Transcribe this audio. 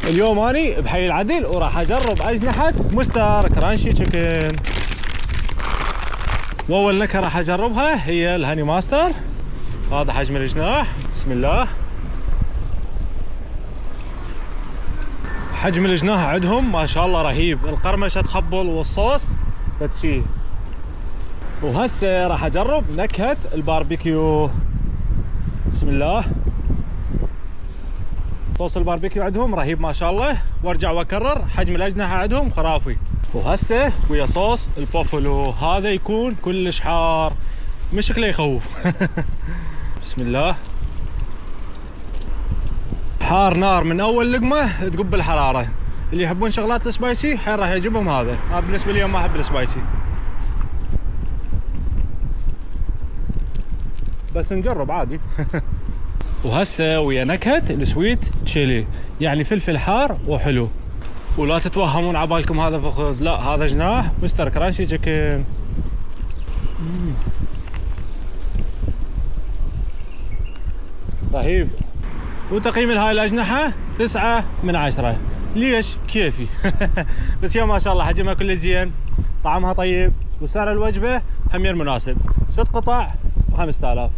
اليوم اني بحي العدل وراح اجرب اجنحة مستر كرانشي تشيكن. واول نكهة راح اجربها هي الهاني ماستر. هذا حجم الجناح، بسم الله. حجم الجناح عندهم ما شاء الله رهيب، القرمشة تخبل والصوص فتشي. وهسه راح اجرب نكهة الباربيكيو، بسم الله. صوص الباربيكيو عندهم رهيب ما شاء الله، وارجع واكرر حجم الاجنحة عندهم خرافي. وهسه ويا صوص البوفلو، هذا يكون كلش حار، مش شكله يخوف. بسم الله. حار نار من اول لقمة تقب الحرارة. اللي يحبون شغلات السبايسي حين راح يعجبهم هذا. بالنسبة لي ما احب السبايسي، بس نجرب عادي. وهسه ويا نكهة السويت تشيلي، يعني فلفل حار وحلو. ولا تتوهمون عبالكم هذا فخذ، لا هذا جناح مستر كرانشي تشيكن. رهيب. وتقييم هاي الأجنحة 9 من 10. ليش؟ كيفي. بس يا ما شاء الله حجمها كله زين، طعمها طيب، وسعر الوجبة همير مناسب. 6 قطع 5000.